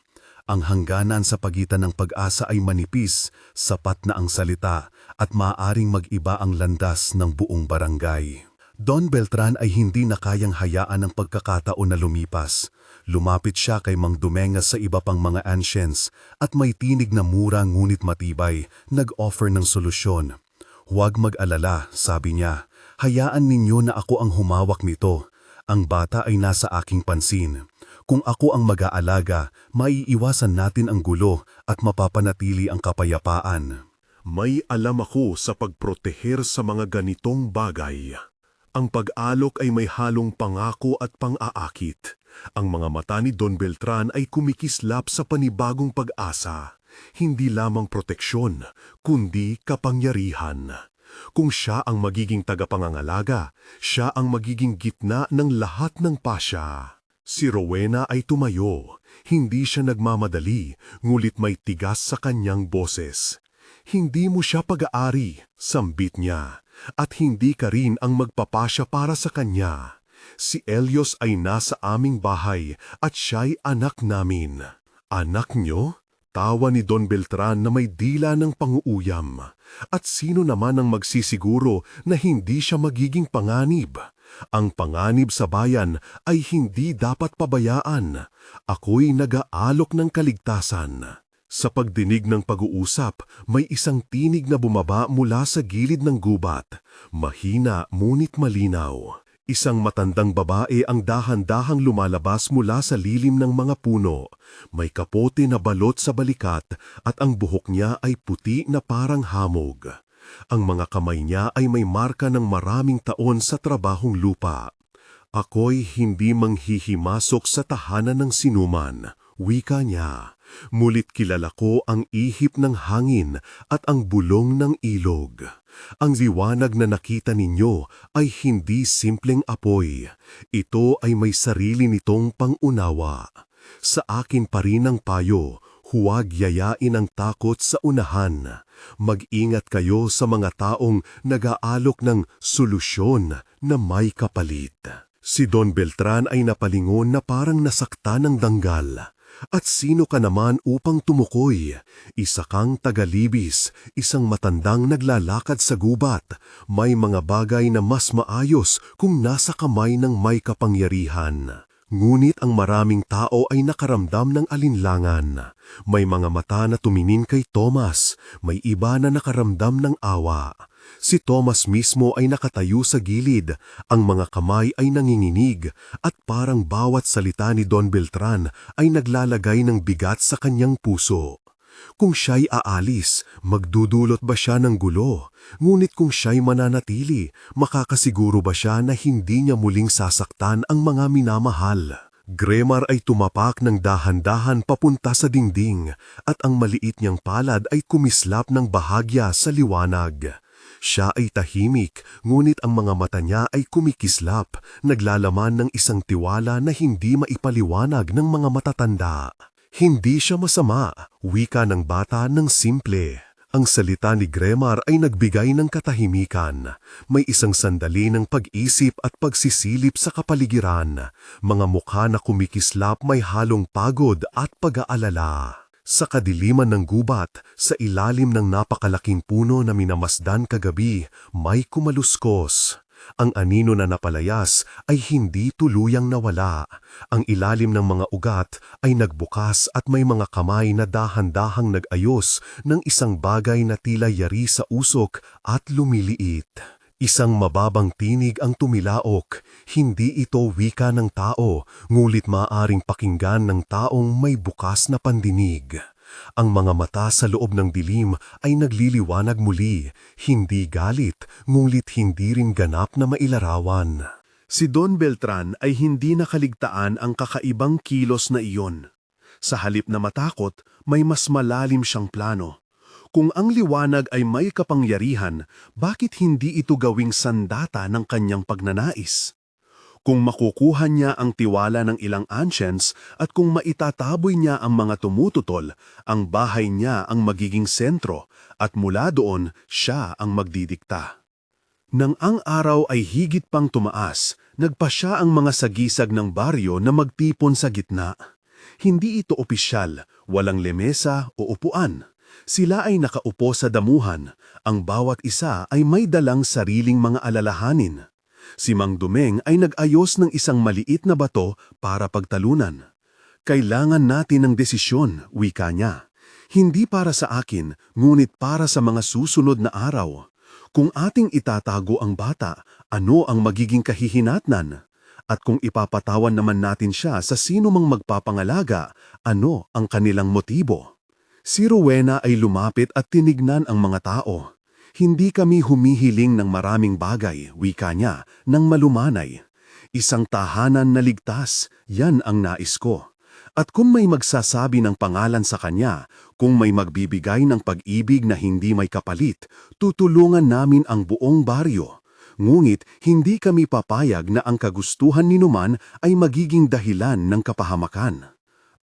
Ang hangganan sa pagitan ng pag-asa ay manipis, sapat na ang salita, at maaaring mag-iba ang landas ng buong barangay. Don Beltran ay hindi na kayang hayaan ang pagkakataon na lumipas. Lumapit siya kay Mang Domengas sa iba pang mga ancients at may tinig na mura ngunit matibay, nag-offer ng solusyon. "Huwag mag-alala," sabi niya. "Hayaan ninyo na ako ang humawak nito. Ang bata ay nasa aking pansin. Kung ako ang mag-aalaga, maiiwasan natin ang gulo at mapapanatili ang kapayapaan." May alam ako sa pagproteher sa mga ganitong bagay. Ang pag-alok ay may halong pangako at pang-aakit. Ang mga mata ni Don Beltran ay kumikislap sa panibagong pag-asa. Hindi lamang proteksyon, kundi kapangyarihan. Kung siya ang magiging tagapangangalaga, siya ang magiging gitna ng lahat ng pasya. Si Rowena ay tumayo. Hindi siya nagmamadali, ngulit may tigas sa kanyang boses. "Hindi mo siya pag-aari," sambit niya, "at hindi ka rin ang magpapasya para sa kanya. Si Elios ay nasa aming bahay at siya'y anak namin." "Anak niyo?" Tawa ni Don Beltran na may dila ng panguuyam. At sino naman ang magsisiguro na hindi siya magiging panganib? Ang panganib sa bayan ay hindi dapat pabayaan. Ako'y nag-aalok ng kaligtasan. Sa pagdinig ng pag-uusap, may isang tinig na bumaba mula sa gilid ng gubat. Mahina ngunit malinaw. Isang matandang babae ang dahan-dahang lumalabas mula sa lilim ng mga puno. May kapote na balot sa balikat at ang buhok niya ay puti na parang hamog. Ang mga kamay niya ay may marka ng maraming taon sa trabahong lupa. "Ako'y hindi manghihimasok sa tahanan ng sinuman," wika niya. "Mulit kilala ko ang ihip ng hangin at ang bulong ng ilog. Ang liwanag na nakita ninyo ay hindi simpleng apoy. Ito ay may sarili nitong pangunawa. Sa akin pa rin ang payo, huwag yayain ang takot sa unahan. Mag-ingat kayo sa mga taong nag-aalok ng solusyon na may kapalit." Si Don Beltran ay napalingon na parang nasakta ng danggal. "At sino ka naman upang tumukoy? Isa kang tagalibis, isang matandang naglalakad sa gubat. May mga bagay na mas maayos kung nasa kamay ng may kapangyarihan." Ngunit ang maraming tao ay nakaramdam ng alinlangan. May mga mata na tumingin kay Thomas, may iba na nakaramdam ng awa. Si Thomas mismo ay nakatayo sa gilid, ang mga kamay ay nanginginig at parang bawat salita ni Don Beltran ay naglalagay ng bigat sa kanyang puso. Kung siya'y aalis, magdudulot ba siya ng gulo? Ngunit kung siya'y mananatili, makakasiguro ba siya na hindi niya muling sasaktan ang mga minamahal? Gremar ay tumapak ng dahan-dahan papunta sa dingding at ang maliit niyang palad ay kumislap ng bahagya sa liwanag. Siya ay tahimik, ngunit ang mga mata niya ay kumikislap, naglalaman ng isang tiwala na hindi maipaliwanag ng mga matatanda. "Hindi siya masama," wika ng bata ng simple. Ang salita ni Gremar ay nagbigay ng katahimikan. May isang sandali ng pag-isip at pagsisilip sa kapaligiran. Mga mukha na kumikislap may halong pagod at pag-aalala. Sa kadiliman ng gubat, sa ilalim ng napakalaking puno na minamasdan kagabi, may kumaluskos. Ang anino na napalayas ay hindi tuluyang nawala. Ang ilalim ng mga ugat ay nagbukas at may mga kamay na dahan-dahang nag-ayos ng isang bagay na tila yari sa usok at lumiliit. Isang mababang tinig ang tumilaok. Hindi ito wika ng tao, ngulit maaring pakinggan ng taong may bukas na pandinig. Ang mga mata sa loob ng dilim ay nagliliwanag muli, hindi galit, ngunit hindi rin ganap na mailarawan. Si Don Beltran ay hindi nakaligtaan ang kakaibang kilos na iyon. Sa halip na matakot, may mas malalim siyang plano. Kung ang liwanag ay may kapangyarihan, bakit hindi ito gawing sandata ng kanyang pagnanais? Kung makukuha niya ang tiwala ng ilang ancients at kung maitataboy niya ang mga tumututol, ang bahay niya ang magiging sentro at mula doon siya ang magdidikta. Nang ang araw ay higit pang tumaas, nagpasya ang mga sagisag ng baryo na magtipon sa gitna. Hindi ito opisyal, walang lemesa o upuan. Sila ay nakaupo sa damuhan, ang bawat isa ay may dalang sariling mga alalahanin. Si Mang Dumeng ay nag-ayos ng isang maliit na bato para pagtalunan. Kailangan natin ng desisyon, wika niya. Hindi para sa akin, ngunit para sa mga susunod na araw. Kung ating itatago ang bata, ano ang magiging kahihinatnan? At kung ipapatawan naman natin siya sa sino mang magpapangalaga, ano ang kanilang motibo? Si Rowena ay lumapit at tinignan ang mga tao. Hindi kami humihiling ng maraming bagay, wika niya, ng malumanay. Isang tahanan na ligtas, yan ang nais ko. At kung may magsasabi ng pangalan sa kanya, kung may magbibigay ng pag-ibig na hindi may kapalit, tutulungan namin ang buong baryo. Ngunit hindi kami papayag na ang kagustuhan ni Numan ay magiging dahilan ng kapahamakan.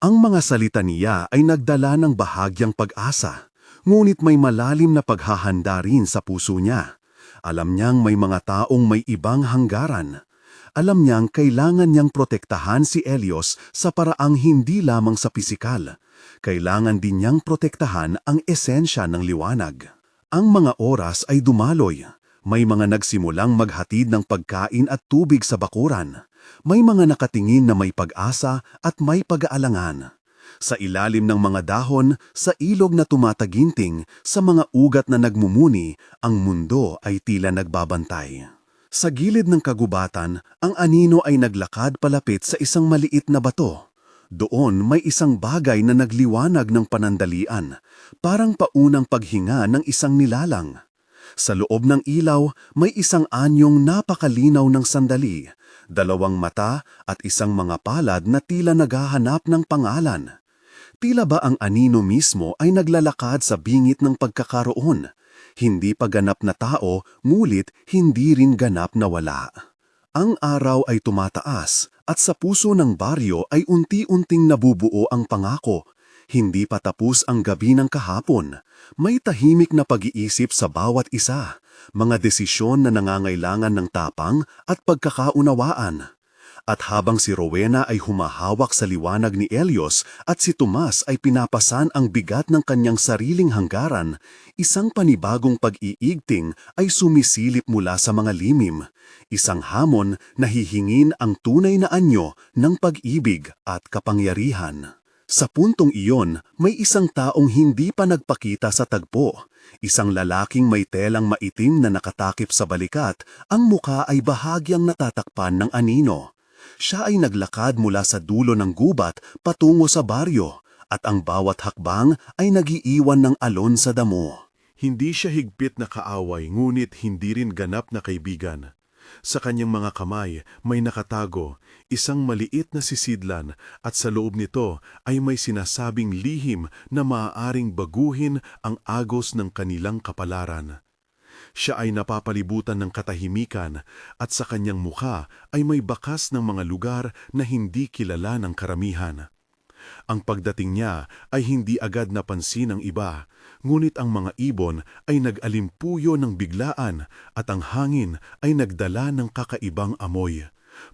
Ang mga salita niya ay nagdala ng bahagyang pag-asa. Ngunit may malalim na paghahanda rin sa puso niya. Alam niyang may mga taong may ibang hanggaran. Alam niyang kailangan niyang protektahan si Elios sa paraang hindi lamang sa pisikal. Kailangan din niyang protektahan ang esensya ng liwanag. Ang mga oras ay dumaloy. May mga nagsimulang maghatid ng pagkain at tubig sa bakuran. May mga nakatingin na may pag-asa at may pag-aalangan. Sa ilalim ng mga dahon, sa ilog na tumataginting, sa mga ugat na nagmumuni, ang mundo ay tila nagbabantay. Sa gilid ng kagubatan, ang anino ay naglakad palapit sa isang maliit na bato. Doon may isang bagay na nagliwanag ng panandalian, parang paunang paghinga ng isang nilalang. Sa loob ng ilaw, may isang anyong napakalinaw ng sandali, 2 mata at isang mga palad na tila naghahanap ng pangalan. Tila ba ang anino mismo ay naglalakad sa bingit ng pagkakaroon? Hindi pa ganap na tao, ngulit hindi rin ganap na wala. Ang araw ay tumataas at sa puso ng baryo ay unti-unting nabubuo ang pangako. Hindi pa tapos ang gabi ng kahapon. May tahimik na pag-iisip sa bawat isa, mga desisyon na nangangailangan ng tapang at pagkakaunawaan. At habang si Rowena ay humahawak sa liwanag ni Elios at si Tomas ay pinapasan ang bigat ng kanyang sariling hanggaran, isang panibagong pag-iigting ay sumisilip mula sa mga limim. Isang hamon na hihingin ang tunay na anyo ng pag-ibig at kapangyarihan. Sa puntong iyon, may isang taong hindi pa nagpakita sa tagpo. Isang lalaking may telang maitim na nakatakip sa balikat, ang muka ay bahagyang natatakpan ng anino. Siya ay naglakad mula sa dulo ng gubat patungo sa baryo at ang bawat hakbang ay nagiiwan ng alon sa damo. Hindi siya higpit na kaaway ngunit hindi rin ganap na kaibigan. Sa kanyang mga kamay may nakatago, isang maliit na sisidlan at sa loob nito ay may sinasabing lihim na maaaring baguhin ang agos ng kanilang kapalaran. Siya ay napapalibutan ng katahimikan at sa kanyang mukha ay may bakas ng mga lugar na hindi kilala ng karamihan. Ang pagdating niya ay hindi agad napansin ng iba, ngunit ang mga ibon ay nag-alimpuyo ng biglaan at ang hangin ay nagdala ng kakaibang amoy,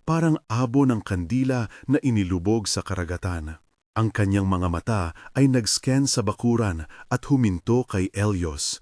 parang abo ng kandila na inilubog sa karagatan. Ang kanyang mga mata ay nag-scan sa bakuran at huminto kay Elios.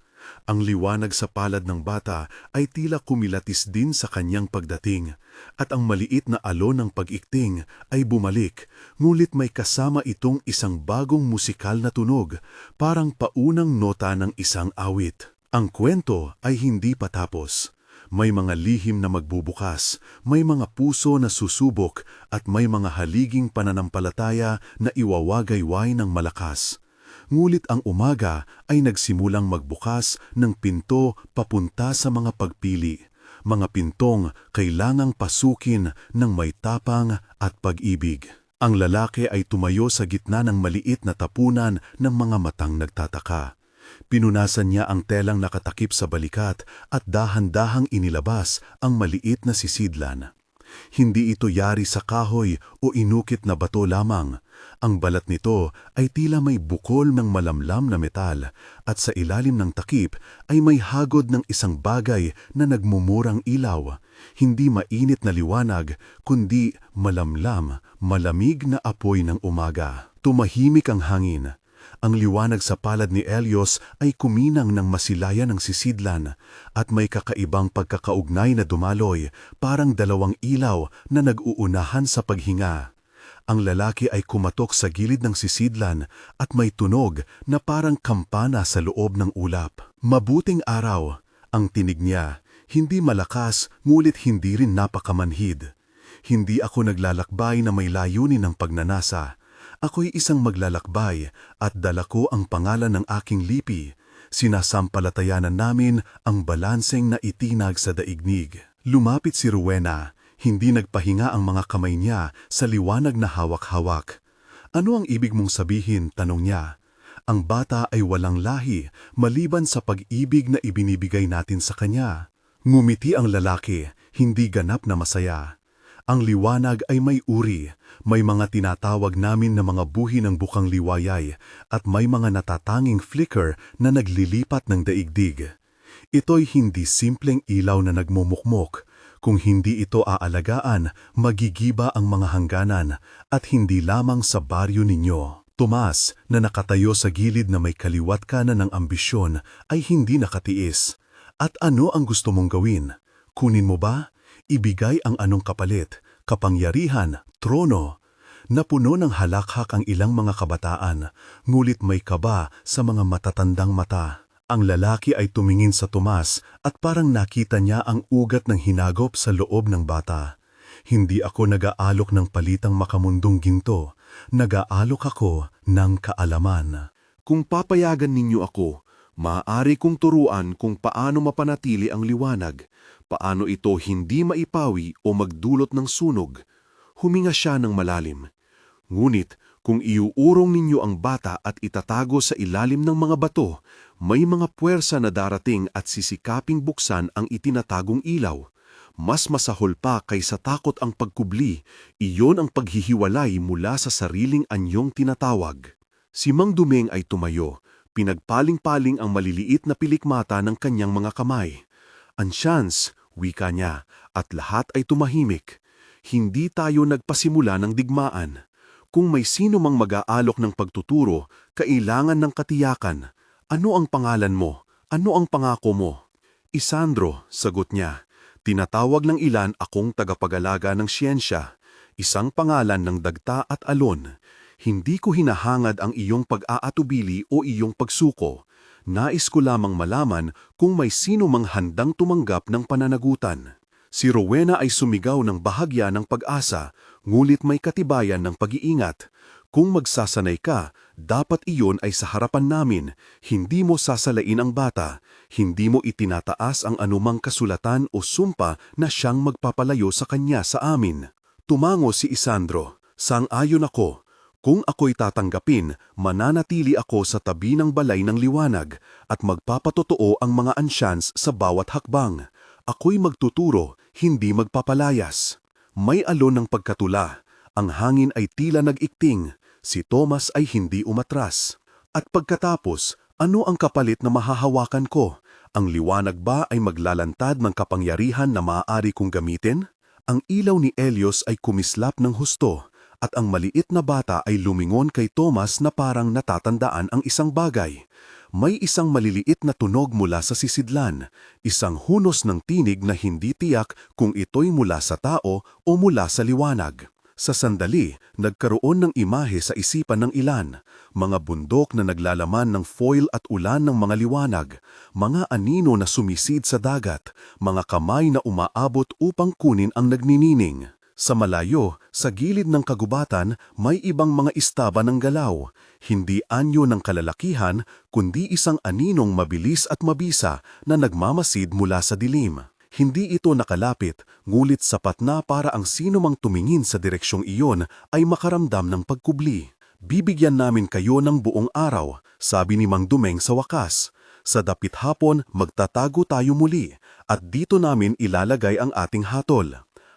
Ang liwanag sa palad ng bata ay tila kumilatis din sa kanyang pagdating, at ang maliit na alon ng pag-ikting ay bumalik, ngulit may kasama itong isang bagong musikal na tunog, parang paunang nota ng isang awit. Ang kwento ay hindi pa tapos. May mga lihim na magbubukas, may mga puso na susubok, at may mga haliging pananampalataya na iwawagayway ng malakas. Ngulit ang umaga ay nagsimulang magbukas ng pinto papunta sa mga pagpili, mga pintong kailangang pasukin ng may tapang at pag-ibig. Ang lalaki ay tumayo sa gitna ng maliit na tapunan ng mga matang nagtataka. Pinunasan niya ang telang nakatakip sa balikat at dahan-dahang inilabas ang maliit na sisidlan. Hindi ito yari sa kahoy o inukit na bato lamang. Ang balat nito ay tila may bukol ng malamlam na metal at sa ilalim ng takip ay may hagod ng isang bagay na nagmumurang ilaw. Hindi mainit na liwanag, kundi malamlam, malamig na apoy ng umaga. Tumahimik ang hangin. Ang liwanag sa palad ni Elios ay kuminang ng masilayan ng sisidlan at may kakaibang pagkakaugnay na dumaloy, parang dalawang ilaw na nag-uunahan sa paghinga. Ang lalaki ay kumatok sa gilid ng sisidlan at may tunog na parang kampana sa loob ng ulap. Mabuting araw, ang tinig niya. Hindi malakas, ngulit hindi rin napakamanhid. Hindi ako naglalakbay na may layunin ng pagnanasa. Ako'y isang maglalakbay at dala ko ang pangalan ng aking lipi. Sinasampalatayanan namin ang balanseng na itinag sa daigdig. Lumapit si Rowena. Hindi nagpahinga ang mga kamay niya sa liwanag na hawak-hawak. Ano ang ibig mong sabihin? Tanong niya. Ang bata ay walang lahi maliban sa pag-ibig na ibinibigay natin sa kanya. Ngumiti ang lalaki, hindi ganap na masaya. Ang liwanag ay may uri, may mga tinatawag namin na mga buhi ng bukang liwayay at may mga natatanging flicker na naglilipat ng daigdig. Ito'y hindi simpleng ilaw na nagmumukmok. Kung hindi ito aalagaan, magigiba ang mga hangganan at hindi lamang sa baryo ninyo. Tomas, na nakatayo sa gilid na may kaliwat kanan ng ambisyon, ay hindi nakatiis. At ano ang gusto mong gawin? Kunin mo ba? Ibigay ang anong kapalit, kapangyarihan, trono. Napuno ng halakhak ang ilang mga kabataan, ngulit may kaba sa mga matatandang mata. Ang lalaki ay tumingin sa Tomas at parang nakita niya ang ugat ng hinagop sa loob ng bata. Hindi ako nag-aalok ng palitang makamundong ginto, nag-aalok ako ng kaalaman. Kung papayagan ninyo ako, maaari kong turuan kung paano mapanatili ang liwanag, paano ito hindi maipawi o magdulot ng sunog. Huminga siya ng malalim. Ngunit kung iuurong ninyo ang bata at itatago sa ilalim ng mga bato, may mga puwersa na darating at sisikaping buksan ang itinatagong ilaw. Mas masahol pa kaysa takot ang pagkubli, iyon ang paghihiwalay mula sa sariling anyong tinatawag. Si Mang Dumeng ay tumayo. Pinagpaling-paling ang maliliit na pilikmata ng kanyang mga kamay. Ansyans, wika niya, at lahat ay tumahimik. Hindi tayo nagpasimula ng digmaan. Kung may sino mang mag-aalok ng pagtuturo, kailangan ng katiyakan. Ano ang pangalan mo? Ano ang pangako mo? Isandro, sagot niya. Tinatawag ng ilan akong tagapag-alaga ng siyensya. Isang pangalan ng dagta at alon. Hindi ko hinahangad ang iyong pag-aatubili o iyong pagsuko. Nais ko lamang malaman kung may sino mang handang tumanggap ng pananagutan. Si Rowena ay sumigaw ng bahagya ng pag-asa, ngulit may katibayan ng pag-iingat. Kung magsasanay ka, dapat iyon ay sa harapan namin. Hindi mo sasalain ang bata. Hindi mo itinataas ang anumang kasulatan o sumpa na siyang magpapalayo sa kanya sa amin. Tumango si Isandro. Sang-ayon ako. Kung ako'y tatanggapin, mananatili ako sa tabi ng balay ng liwanag at magpapatotoo ang mga ansyans sa bawat hakbang. Ako'y magtuturo, hindi magpapalayas. May alon ng pagkatula. Ang hangin ay tila nag-ikting. Si Tomas ay hindi umatras. At pagkatapos, ano ang kapalit na mahahawakan ko? Ang liwanag ba ay maglalantad ng kapangyarihan na maaari kong gamitin? Ang ilaw ni Elios ay kumislap ng husto. At ang maliit na bata ay lumingon kay Tomas na parang natatandaan ang isang bagay. May isang maliliit na tunog mula sa sisidlan, isang hunos ng tinig na hindi tiyak kung ito'y mula sa tao o mula sa liwanag. Sa sandali, nagkaroon ng imahe sa isipan ng ilan, mga bundok na naglalaman ng foil at ulan ng mga liwanag, mga anino na sumisid sa dagat, mga kamay na umaabot upang kunin ang nagninining. Sa malayo, sa gilid ng kagubatan, may ibang mga istaba ng galaw. Hindi anyo ng kalalakihan, kundi isang aninong mabilis at mabisa na nagmamasid mula sa dilim. Hindi ito nakalapit, ngulit sapat na para ang sino mang tumingin sa direksyong iyon ay makaramdam ng pagkubli. Bibigyan namin kayo ng buong araw, sabi ni Mang Dumeng sa wakas. Sa dapit hapon, magtatago tayo muli at dito namin ilalagay ang ating hatol.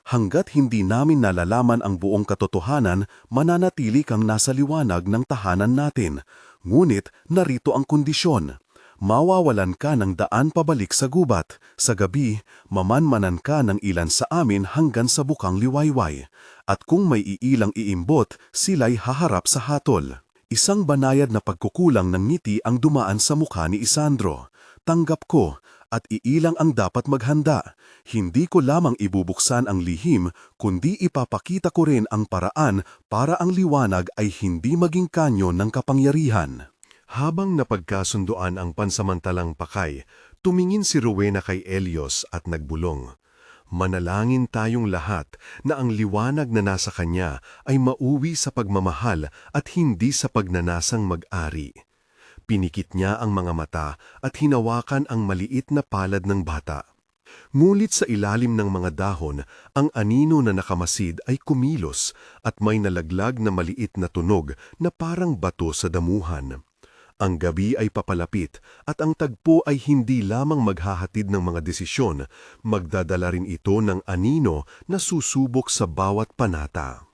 Hanggat hindi namin nalalaman ang buong katotohanan, mananatili kang nasa liwanag ng tahanan natin. Ngunit narito ang kondisyon. Mawawalan ka ng daan pabalik sa gubat. Sa gabi, mamanmanan ka ng ilan sa amin hanggang sa bukang liwayway. At kung may iilang iimbot, sila'y haharap sa hatol. Isang banayad na pagkukulang ng ngiti ang dumaan sa mukha ni Isandro. Tanggap ko, at iilang ang dapat maghanda. Hindi ko lamang ibubuksan ang lihim, kundi ipapakita ko rin ang paraan para ang liwanag ay hindi maging kanyo ng kapangyarihan. Habang napagkasunduan ang pansamantalang pakay, tumingin si Rowena kay Elios at nagbulong. Manalangin tayong lahat na ang liwanag na nasa kanya ay mauwi sa pagmamahal at hindi sa pagnanasang mag-ari. Pinikit niya ang mga mata at hinawakan ang maliit na palad ng bata. Ngulit sa ilalim ng mga dahon, ang anino na nakamasid ay kumilos at may nalaglag na maliit na tunog na parang bato sa damuhan. Ang gabi ay papalapit at ang tagpo ay hindi lamang maghahatid ng mga desisyon, magdadala rin ito ng anino na susubok sa bawat panata.